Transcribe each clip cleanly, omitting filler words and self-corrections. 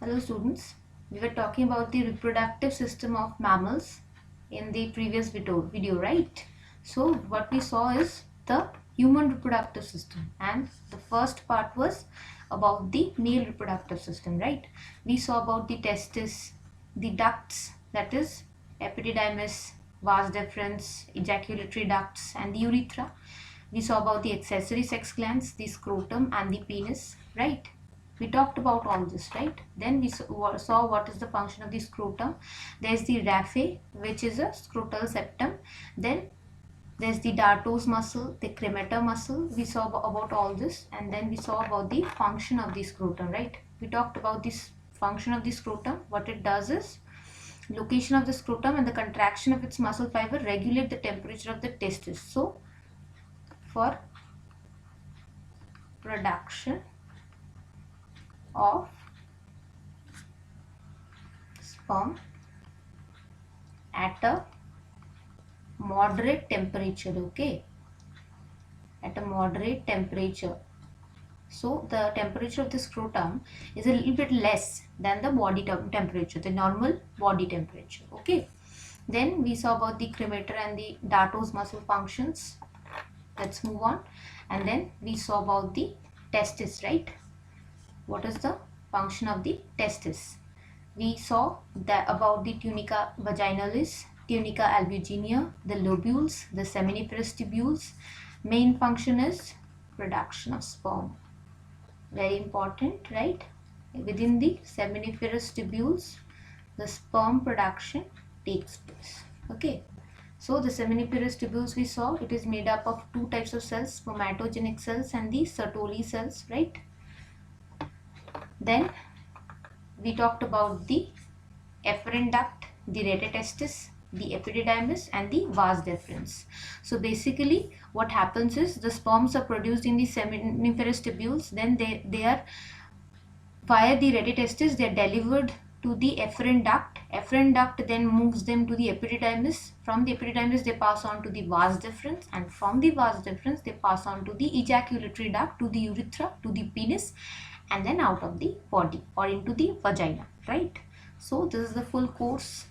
Hello students, we were talking about the reproductive system of mammals in the previous video, right? So what we saw is the human reproductive system, and the first part was about the male reproductive system, right? We saw about the testis, the ducts, that is epididymis, vas deferens, ejaculatory ducts, and the urethra. We saw about the accessory sex glands, the scrotum and the penis, right? We talked about all this, right? Then we saw what is the function of the scrotum. There's the raphe, which is a scrotal septum. Then there's the dartos muscle, the cremator muscle. We saw about all this, and then we saw about the function of the scrotum, right? We talked about this function of the scrotum. What it does is location of the scrotum and the contraction of its muscle fiber regulate the temperature of the testis. So for production of sperm at a moderate temperature, okay, at a moderate temperature. So the temperature of the scrotum is a little bit less than the body temperature, the normal body temperature, okay. Then we saw about the cremator and the dartos muscle functions. Let's move on. And then we saw about the testis, right? What is the function of the testis? We saw that about the tunica vaginalis, tunica albuginea, the lobules, the seminiferous tubules. Main function is production of sperm. Very important, right? Within the seminiferous tubules, the sperm production takes place. Okay. So the seminiferous tubules we saw, it is made up of two types of cells, spermatogenic cells and the Sertoli cells, right? Then we talked about the efferent duct, the retetestis, the epididymis and the vas deferens. So basically what happens is the sperms are produced in the seminiferous tubules, then they are via the retetestis, they are delivered to the efferent duct. Efferent duct then moves them to the epididymis. From the epididymis they pass on to the vas deferens, and from the vas deferens they pass on to the ejaculatory duct, to the urethra, to the penis, and then out of the body or into the vagina, right? So this is the full course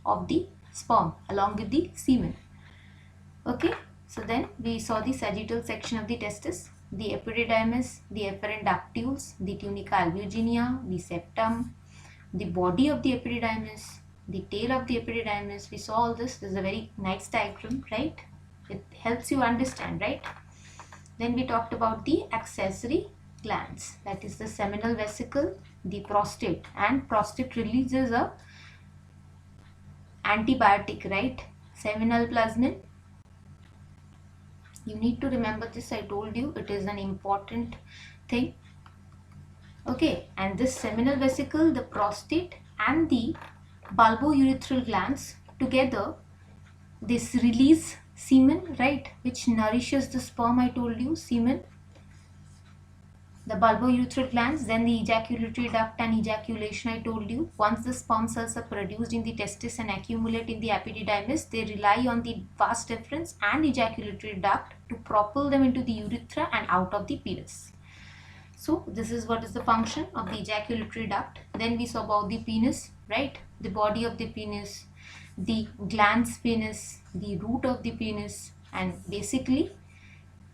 of the sperm along with the semen. Okay, so then we saw the sagittal section of the testis, the epididymis, the efferent ductules, the tunica albuginea, the septum, the body of the epididymis, the tail of the epididymis. We saw all this. This is a very nice diagram, right? It helps you understand, right? Then we talked about the accessory glands, that is the seminal vesicle, the prostate, and prostate releases a antibiotic, right? Seminal plasmin. You need to remember this. I told you it is an important thing. Okay, and this seminal vesicle, the prostate and the bulbourethral glands together, this release semen, right, which nourishes the sperm. I told you, semen, the bulbourethral glands, then the ejaculatory duct and ejaculation. I told you, once the sperm cells are produced in the testis and accumulate in the epididymis, they rely on the vas deferens and ejaculatory duct to propel them into the urethra and out of the penis. So this is what is the function of the ejaculatory duct. Then we saw about the penis, right? The body of the penis, the glans penis, the root of the penis, and basically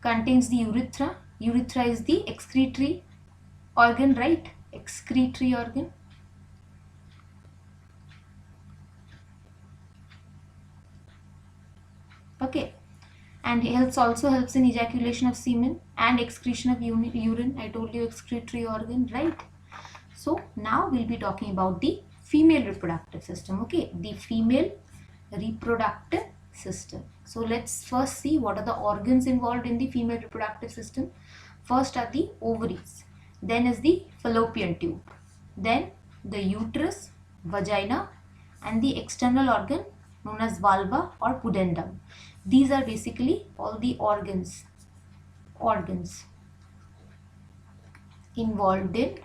contains the urethra. Urethra is the excretory organ, right? Excretory organ. Okay. And it also helps in ejaculation of semen and excretion of urine. I told you, excretory organ, right? So now we'll be talking about the female reproductive system. Okay, the female reproductive system. So let's first see what are the organs involved in the female reproductive system. First are the ovaries, then is the fallopian tube, then the uterus, vagina, and the external organ known as vulva or pudendum. These are basically all the organs involved in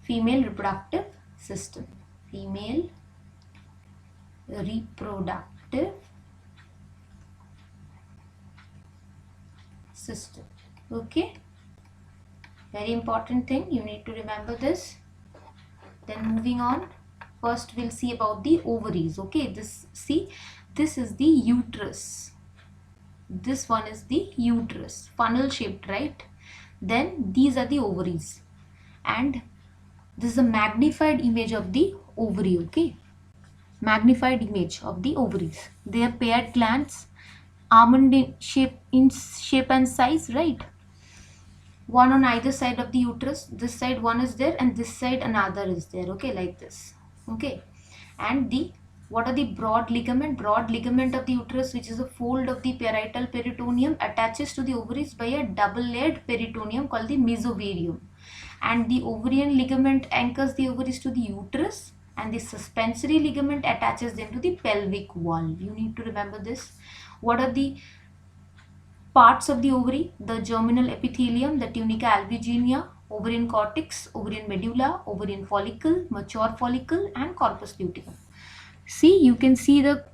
female reproductive system. Female reproductive system. Okay. Very important thing, you need to remember this. Then moving on, first we'll see about the ovaries. Okay, this is the uterus. This one is the uterus, funnel shaped, right? Then these are the ovaries, and this is a magnified image of the ovary. Okay, magnified image of the ovaries. They are paired glands, almond in shape and size, right? One on either side of the uterus. This side one is there, and this side another is there. Okay, like this. Okay, and the what are the broad ligament? Broad ligament of the uterus, which is a fold of the parietal peritoneum, attaches to the ovaries by a double-layered peritoneum called the mesovarium. And the ovarian ligament anchors the ovaries to the uterus, and the suspensory ligament attaches them to the pelvic wall. You need to remember this. What are the parts of the ovary? The germinal epithelium, the tunica albuginea, ovarian cortex, ovarian medulla, ovarian follicle, mature follicle, and corpus luteum. See, you can see the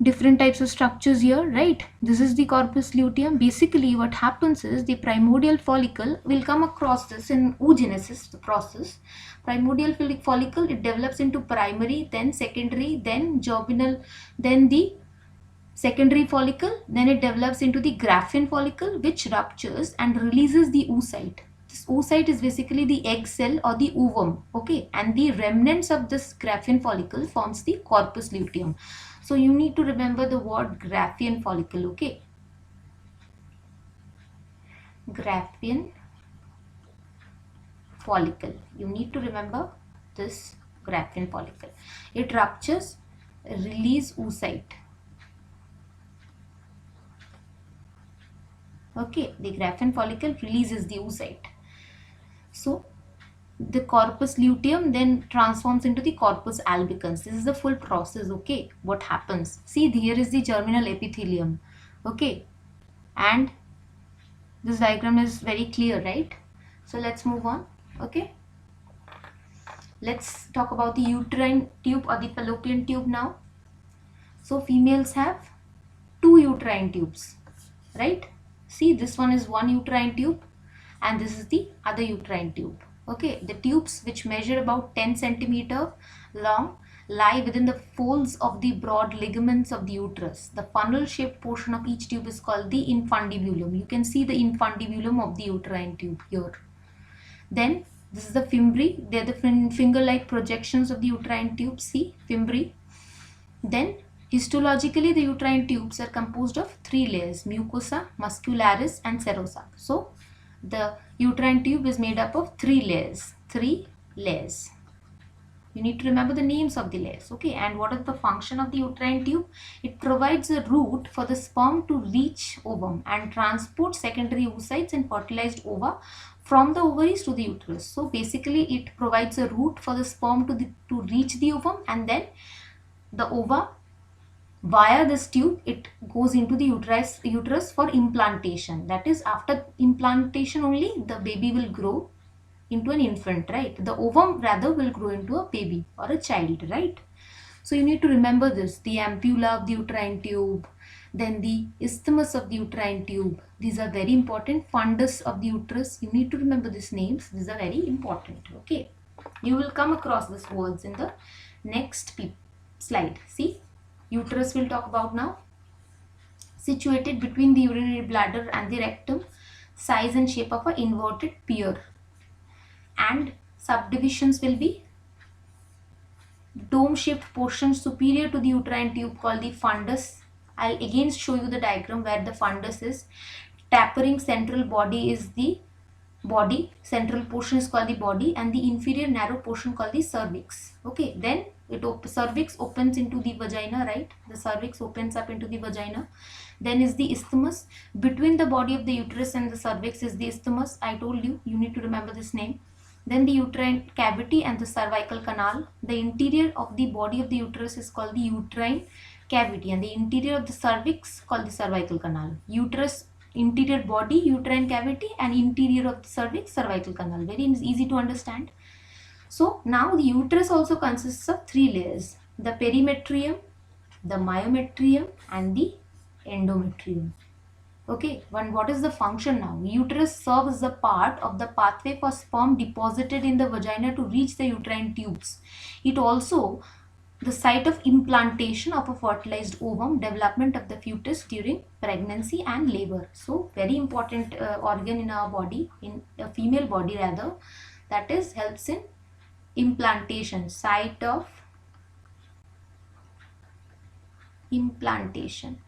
different types of structures here, right? This is the corpus luteum. Basically, what happens is the primordial follicle will come across this in oogenesis, the process. Primordial follicle, it develops into primary, then secondary, then germinal, then the secondary follicle, then it develops into the Graafian follicle, which ruptures and releases the oocyte. This oocyte is basically the egg cell or the ovum, okay, and the remnants of this Graafian follicle forms the corpus luteum. So you need to remember the word Graafian follicle, okay. Graafian follicle. You need to remember this Graafian follicle. It ruptures, release oocyte. Okay, the Graafian follicle releases the oocyte. So the corpus luteum then transforms into the corpus albicans. This is the full process. Okay, what happens? See, here is the germinal epithelium. Okay, and this diagram is very clear, right? So let's move on. Okay, let's talk about the uterine tube or the fallopian tube now. So females have two uterine tubes, right? See, this one is one uterine tube and this is the other uterine tube. Okay, the tubes, which measure about 10 centimeter long, lie within the folds of the broad ligaments of the uterus. The funnel shaped portion of each tube is called the infundibulum. You can see the infundibulum of the uterine tube here. Then this is the fimbriae. They are the finger-like projections of the uterine tube. See, fimbriae. Then histologically, the uterine tubes are composed of three layers: mucosa, muscularis, and serosa. So the uterine tube is made up of three layers. You need to remember the names of the layers. Okay, and what is the function of the uterine tube? It provides a route for the sperm to reach ovum and transport secondary oocytes and fertilized ova from the ovaries to the uterus. So basically, it provides a route for the sperm to reach the ovum, and then the ova, via this tube, it goes into the uterus for implantation. That is, after implantation only the baby will grow into an infant, right? The ovum rather will grow into a baby or a child, right? So you need to remember this: the ampulla of the uterine tube, then the isthmus of the uterine tube. These are very important. Fundus of the uterus. You need to remember these names. These are very important. Okay, you will come across these words in the next slide. See, uterus we'll talk about now. Situated between the urinary bladder and the rectum, size and shape of an inverted pear. And subdivisions will be dome-shaped portion superior to the uterine tube called the fundus. I'll again show you the diagram where the fundus is. Tapering central body is the body. Central portion is called the body, and the inferior narrow portion called the cervix. Okay, then cervix opens into the vagina, right? The cervix opens up into the vagina. Then is the isthmus. Between the body of the uterus and the cervix is the isthmus. I told you, you need to remember this name. Then the uterine cavity and the cervical canal. The interior of the body of the uterus is called the uterine cavity, and the interior of the cervix called the cervical canal. Uterus, interior body, uterine cavity, and interior of the cervix, cervical canal. Very easy to understand. So now the uterus also consists of three layers: the perimetrium, the myometrium, and the endometrium. Okay, what is the function now? Uterus serves the part of the pathway for sperm deposited in the vagina to reach the uterine tubes. It also the site of implantation of a fertilized ovum, development of the fetus during pregnancy and labor. So very important organ in our body, in a female body rather, that is helps in implantation, site of implantation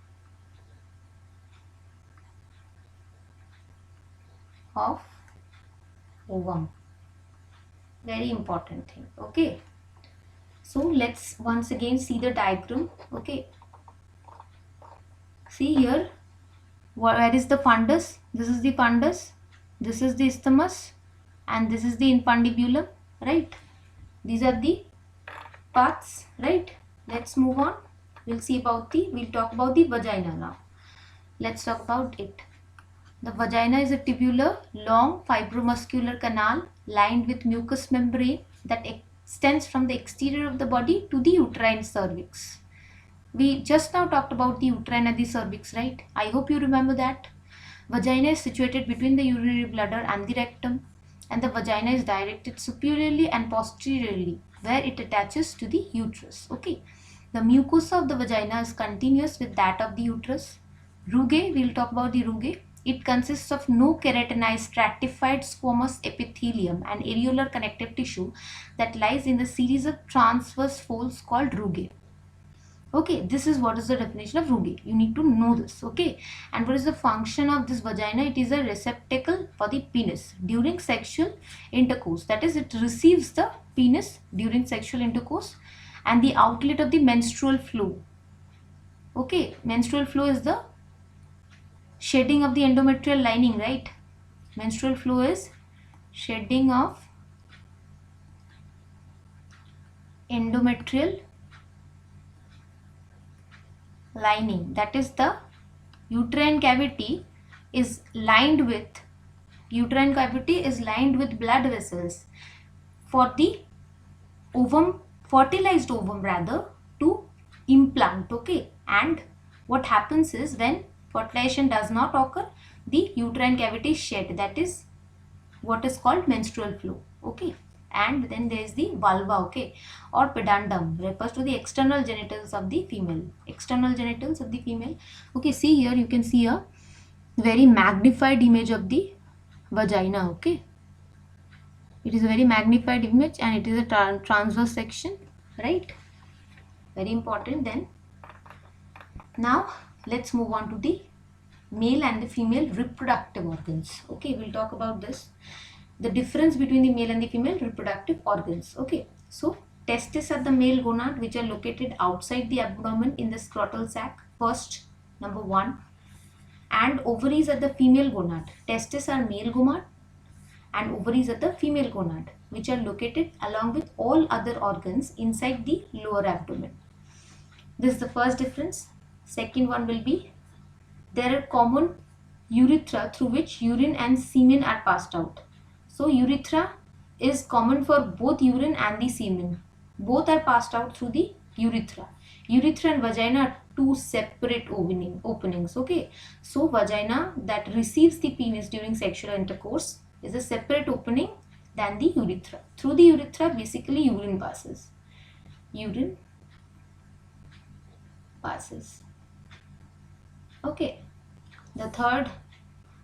of ovum. Very important thing. Okay, so let's once again see the diagram. Okay, see here, where is the fundus? This is the fundus, this is the isthmus, and this is the infundibulum, right? These are the parts, right? Let's move on. We'll talk about the vagina now. Let's talk about it. The vagina is a tubular, long fibromuscular canal lined with mucous membrane that extends from the exterior of the body to the uterine cervix. We just now talked about the uterine and the cervix, right? I hope you remember that. Vagina is situated between the urinary bladder and the rectum, and the vagina is directed superiorly and posteriorly where it attaches to the uterus. Okay. The mucosa of the vagina is continuous with that of the uterus. Rugae, we'll talk about the rugae. It consists of no keratinized stratified squamous epithelium and areolar connective tissue that lies in the series of transverse folds called rugae. Okay, this is what is the definition of rugae. You need to know this. Okay, and what is the function of this vagina? It is a receptacle for the penis during sexual intercourse. That is, it receives the penis during sexual intercourse and the outlet of the menstrual flow. Okay, menstrual flow is the shedding of the endometrial lining, right? Menstrual flow is shedding of endometrial lining. That is, the uterine cavity is lined with blood vessels for the ovum, fertilized ovum rather, to implant. Okay, and what happens is when fertilization does not occur, the uterine cavity is shed. That is what is called menstrual flow. Okay, and then there is the vulva, okay, or pedundum, refers to the external genitals of the female. Okay, see here, you can see a very magnified image of the vagina. Okay, it is a very magnified image and it is a transverse section, right? Very important. Then now let's move on to the male and the female reproductive organs. Okay, we'll talk about this, the difference between the male and the female reproductive organs. Okay, so testes are the male gonad which are located outside the abdomen in the scrotal sac, first, number one. And ovaries are the female gonad. Testes are male gonad and ovaries are the female gonad, which are located along with all other organs inside the lower abdomen. This is the first difference. Second one will be, there are common urethra through which urine and semen are passed out. So urethra is common for both urine and the semen. Both are passed out through the urethra. Urethra and vagina are two separate openings. Okay, so vagina that receives the penis during sexual intercourse is a separate opening than the urethra. Through the urethra, basically urine passes. Okay, the third,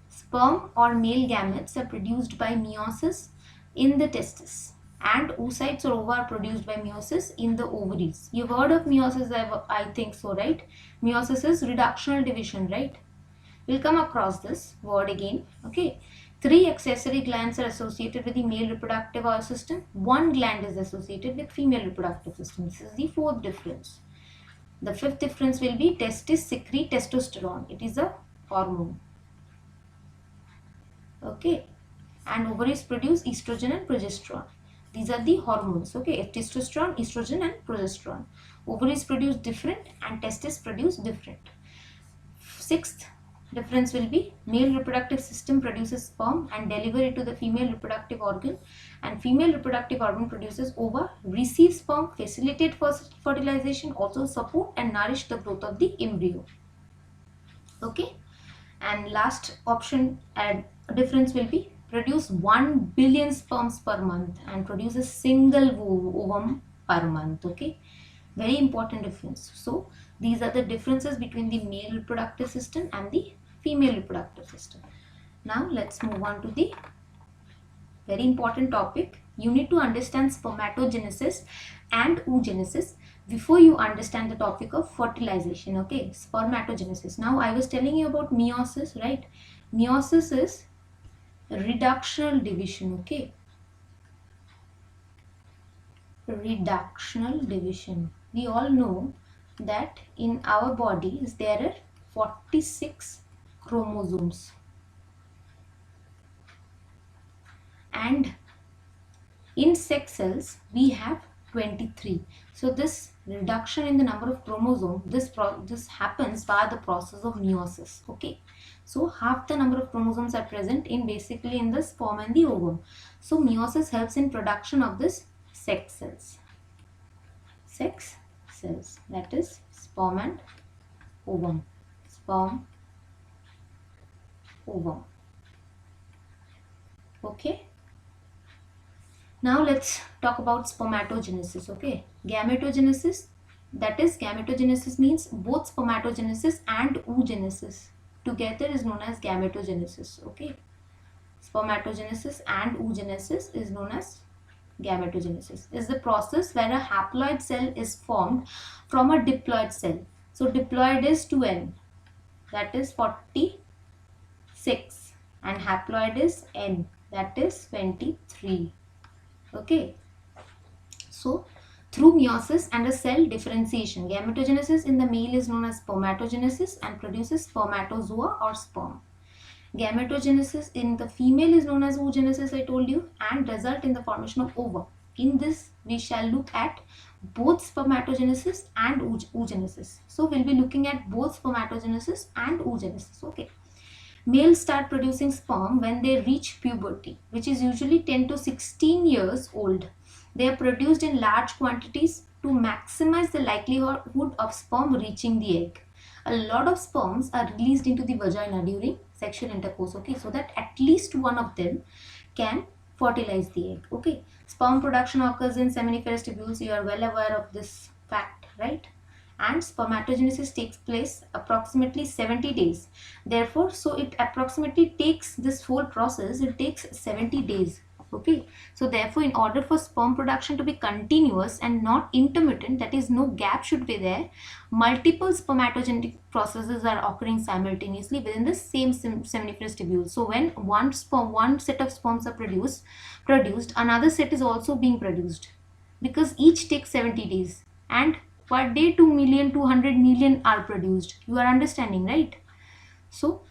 sperm or male gametes are produced by meiosis in the testes, and oocytes or ova are produced by meiosis in the ovaries. You've heard of meiosis, I think so, right? Meiosis is reductional division, right? We'll come across this word again. Okay, 3 accessory glands are associated with the male reproductive system. 1 gland is associated with female reproductive system. This is the fourth difference. The fifth difference will be testes secrete testosterone. It is a hormone. Okay, and ovaries produce estrogen and progesterone. These are the hormones. Okay, testosterone, estrogen and progesterone. Ovaries produce different and testes produce different. Sixth difference will be, male reproductive system produces sperm and deliver it to the female reproductive organ, and female reproductive organ produces ova, receive sperm, facilitate fertilization, also support and nourish the growth of the embryo. Okay, And last option difference will be produce 1 billion sperms per month and produce a single ovum per month. Okay, very important difference. So these are the differences between the male reproductive system and the female reproductive system. Now let's move on to the very important topic. You need to understand spermatogenesis and oogenesis before you understand the topic of fertilization. Okay, spermatogenesis. Now I was telling you about meiosis, right? Meiosis is reductional division. Okay, reductional division. We all know that in our bodies there are 46 chromosomes, and in sex cells we have 23. So this reduction in the number of chromosomes, this happens via the process of meiosis. Okay, so half the number of chromosomes are present in basically in the sperm and the ovum. So meiosis helps in production of this sex cells. Sex cells, that is sperm and ovum. Sperm, ovum. Okay, now let's talk about spermatogenesis. Okay, gametogenesis, that is gametogenesis means both spermatogenesis and oogenesis together is known as gametogenesis. Okay, spermatogenesis and oogenesis is known as gametogenesis. Is the process where a haploid cell is formed from a diploid cell. So diploid is 2n, that is 46, and haploid is n, that is 23. Okay, so through meiosis and a cell differentiation, gametogenesis in the male is known as spermatogenesis and produces spermatozoa or sperm. Gametogenesis in the female is known as oogenesis, I told you, and result in the formation of ova. In this we shall look at both spermatogenesis and oogenesis. So we'll be looking at both spermatogenesis and oogenesis. Okay. Males start producing sperm when they reach puberty, which is usually 10 to 16 years old. They are produced in large quantities to maximize the likelihood of sperm reaching the egg. A lot of sperms are released into the vagina during sexual intercourse, okay, so that at least one of them can fertilize the egg. Okay, sperm production occurs in seminiferous tubules. You are well aware of this fact, right? And spermatogenesis takes place approximately 70 days. Therefore, so it approximately takes this whole process, it takes 70 days. Okay, so therefore in order for sperm production to be continuous and not intermittent, that is no gap should be there, multiple spermatogenetic processes are occurring simultaneously within the same seminiferous tubule. So when one set of sperms are produced, another set is also being produced, because each takes 70 days and per day 2 million, 200 million are produced. You are understanding, right? So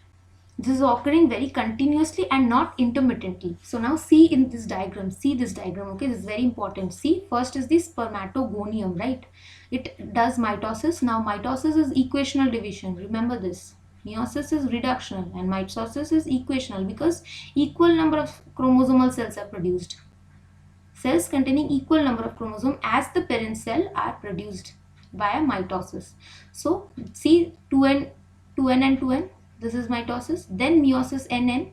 this is occurring very continuously and not intermittently. So now see in this diagram, okay, this is very important. See, first is the spermatogonium, right? It does mitosis. Now mitosis is equational division, remember this. Meiosis is reductional and mitosis is equational, because equal number of chromosomal cells are produced. Cells containing equal number of chromosomes as the parent cell are produced via mitosis. So see 2n and 2n, this is mitosis, then meiosis nn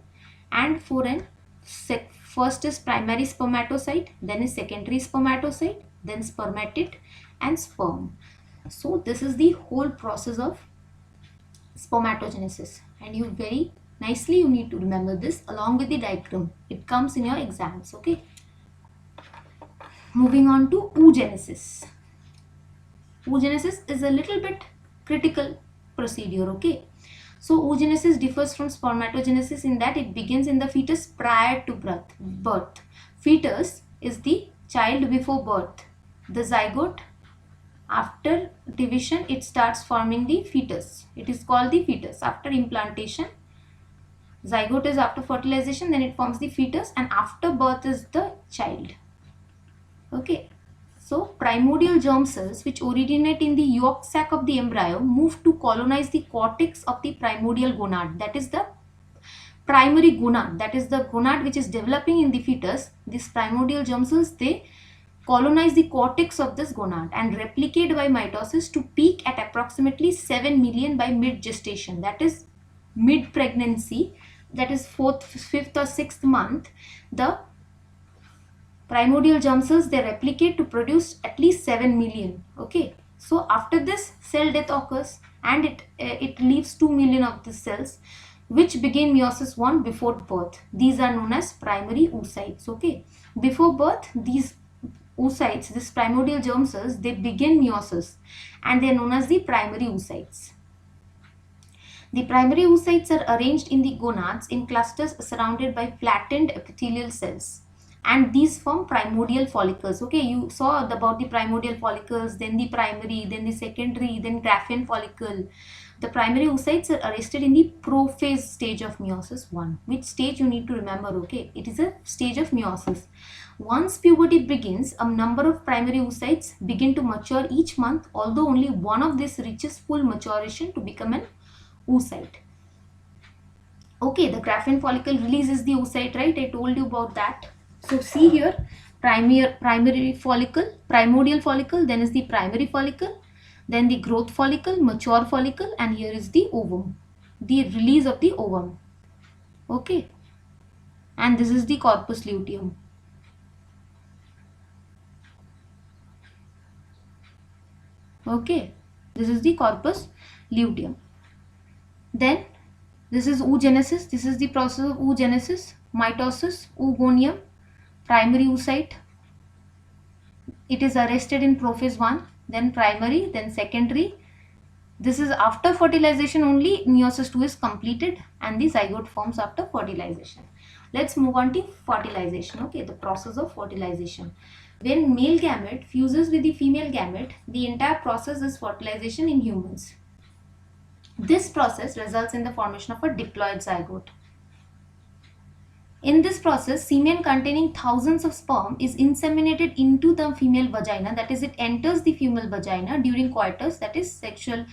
and 4n. First is primary spermatocyte, then is secondary spermatocyte, then spermatid and sperm. So this is the whole process of spermatogenesis, and you very nicely you need to remember this along with the diagram. It comes in your exams. Okay, moving on to oogenesis. Oogenesis is a little bit critical procedure. Okay, so oogenesis differs from spermatogenesis in that it begins in the fetus prior to birth. Fetus is the child before birth. The zygote, after division, it starts forming the fetus. It is called the fetus. After implantation, zygote is after fertilization, then it forms the fetus, and after birth is the child. Okay. So primordial germ cells which originate in the yolk sac of the embryo move to colonize the cortex of the primordial gonad. That is the primary gonad. That is the gonad which is developing in the fetus. These primordial germ cells, they colonize the cortex of this gonad and replicate by mitosis to peak at approximately 7 million by mid gestation. That is mid pregnancy, that is 4th, 5th or 6th month, the primordial germ cells, they replicate to produce at least 7 million. Okay, so after this, cell death occurs, and it leaves 2 million of the cells which begin meiosis 1 before birth. These are known as primary oocytes. Okay, before birth, these oocytes, this primordial germ cells, they begin meiosis, and they are known as the primary oocytes. The primary oocytes are arranged in the gonads in clusters surrounded by flattened epithelial cells, and these form primordial follicles. Okay, you saw about the primordial follicles, then the primary, then the secondary, then Graafian follicle. The primary oocytes are arrested in the prophase stage of meiosis 1. Which stage you need to remember? Okay, it is a stage of meiosis. Once puberty begins, a number of primary oocytes begin to mature each month, although only one of these reaches full maturation to become an oocyte. Okay, the Graafian follicle releases the oocyte, right? I told you about that. So see here, primary follicle, primordial follicle, then is the primary follicle, then the growth follicle, mature follicle, and here is the ovum, the release of the ovum. Okay, and this is the corpus luteum. Okay, this is the corpus luteum. Then this is oogenesis. This is the process of oogenesis, mitosis, oogonium, primary oocyte. It is arrested in prophase 1, then primary, then secondary. This is after fertilization only, meiosis 2 is completed, and the zygote forms after fertilization. Let's move on to fertilization. Okay, the process of fertilization. When male gamete fuses with the female gamete, the entire process is fertilization in humans. This process results in the formation of a diploid zygote. In this process, semen containing thousands of sperm is inseminated into the female vagina, that is, it enters the female vagina during coitus, that is sexual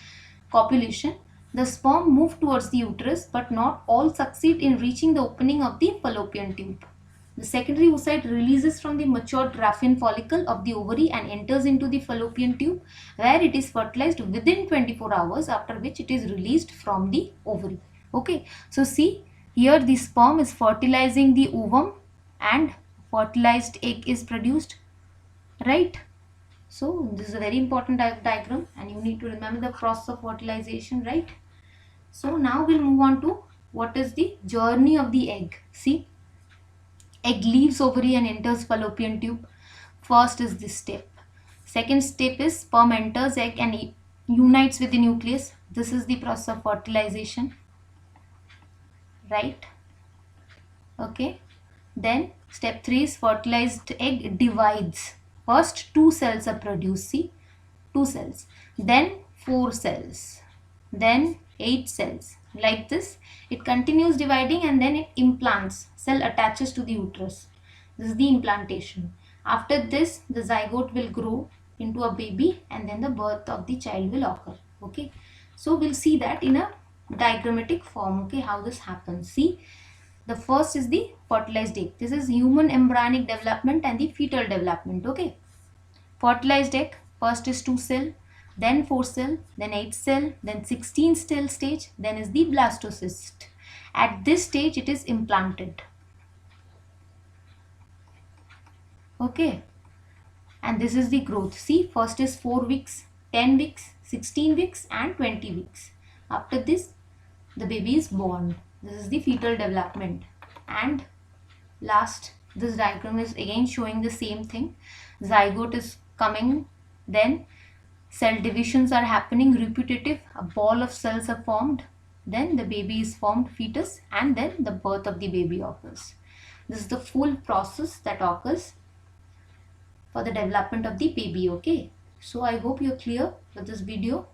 copulation. The sperm move towards the uterus, but not all succeed in reaching the opening of the fallopian tube. The secondary oocyte releases from the matured Graafian follicle of the ovary and enters into the fallopian tube, where it is fertilized within 24 hours, after which it is released from the ovary. Okay, so see, here the sperm is fertilizing the ovum and fertilized egg is produced, right? So this is a very important diagram, and you need to remember the process of fertilization, right? So now we'll move on to what is the journey of the egg. See, egg leaves ovary and enters fallopian tube. First is this step. Second step is sperm enters egg and unites with the nucleus. This is the process of fertilization, right? Okay, then step 3 is fertilized egg divides. First 2 cells are produced, see, 2 cells, then 4 cells, then 8 cells. Like this, it continues dividing, and then it implants. Cell attaches to the uterus. This is the implantation. After this, the zygote will grow into a baby, and then the birth of the child will occur. Okay, so we'll see that in a diagrammatic form. Okay, how this happens. See, the first is the fertilized egg. This is human embryonic development and the fetal development. Okay, fertilized egg, first is 2 cell, then 4 cell, then 8 cell, then 16 cell stage, then is the blastocyst. At this stage, it is implanted. Okay, and this is the growth. See, first is 4 weeks, 10 weeks, 16 weeks, and 20 weeks. After this, the baby is born. This is the fetal development. And last, this diagram is again showing the same thing. Zygote is coming, then cell divisions are happening, reproductive, a ball of cells are formed, then the baby is formed, fetus, and then the birth of the baby occurs. This is the full process that occurs for the development of the baby. Okay, so I hope you're clear with this video,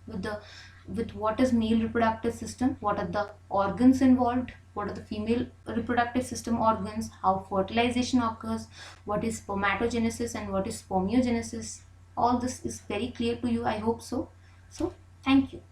with what is male reproductive system, what are the organs involved, what are the female reproductive system organs, how fertilization occurs, what is spermatogenesis and what is spermiogenesis. All this is very clear to you, I hope so. So thank you.